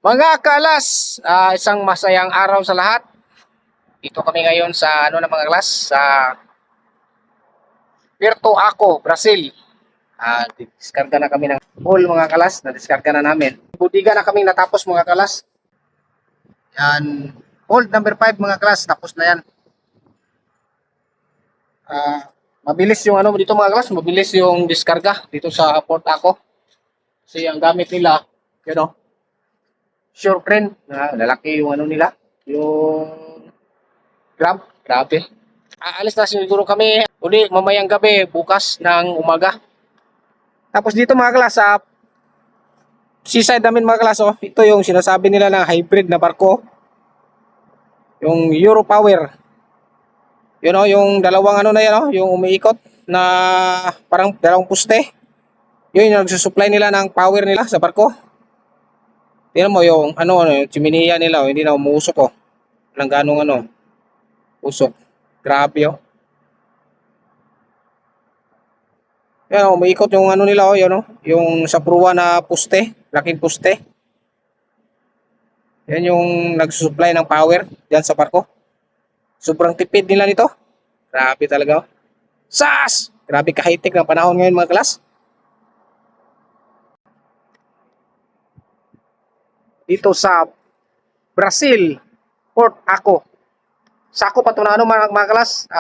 Mga kalas, isang masayang araw sa lahat. Dito kami ngayon sa mga kalas, sa Puerto Aco, Brazil. Diskarga na kami ng all mga kalas, na-diskarga na namin. Budiga na kami natapos mga kalas. Yan, hold number 5 mga kalas, tapos na yan. Mabilis yung dito mga kalas, mabilis yung diskarga dito sa Port Aco. Kasi ang gamit nila, sure crane, lalaki yung nila, yung grab, grabe. Aalis na siguro kami uli mamayang gabi, bukas ng umaga. Tapos dito mga kalas, sa seaside namin mga kalas, ito yung sinasabi nila na hybrid na barko. Yung Euro Power. Yung dalawang na yan, yung umiikot na parang dalawang puste. Yun yung nagsusupply nila ng power nila sa barko. Tingnan mo yung yung chimney nila, hindi na umuusok Walang ganong usok. Grabe Yan umiikot yung nila yun yung sa pruwa na puste, laking puste. Yan yung nagsusupply ng power diyan sa barko. Sobrang tipid nila nito. Grabe talaga Sas! Grabe ka-high-tech ng panahon ngayon mga klas. Dito sa Brazil, Port Aco. Sako pa ito na mga klas,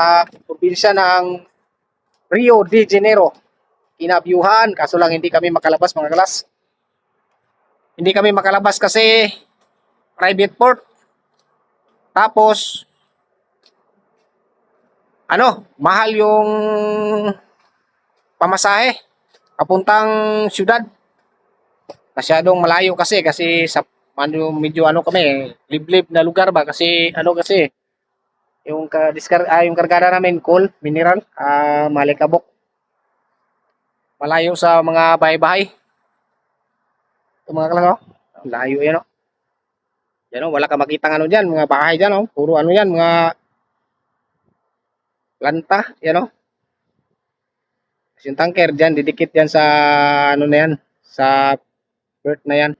probinsya ng Rio de Janeiro. Kinabyuhan, kaso lang hindi kami makalabas mga klas. Hindi kami makalabas kasi private port. Tapos, mahal yung pamasahe papuntang syudad. Masyadong malayo kasi sa medyo kami, liblib na lugar ba kasi kasi yung yung kargada namin coal, mineral, Malikabok. Malayo sa mga bahay-bahay. Ito mga kalas, layo yan Yan wala ka makitang diyan, mga bahay diyan puro yan, mga planta, yan yung tanker diyan, didikit yan sa na yan, sa berth na yan.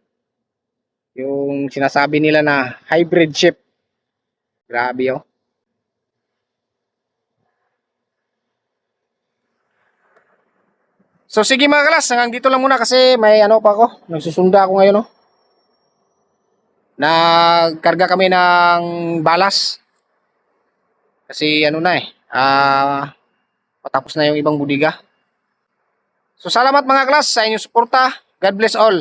Yung sinasabi nila na hybrid ship. Grabe So sige mga kalas, hanggang dito lang muna kasi may pa ako. Nagsusunda ako ngayon Nagkarga kami ng balas. Kasi patapos na yung ibang budiga. So salamat mga kalas sa inyong suporta. God bless all.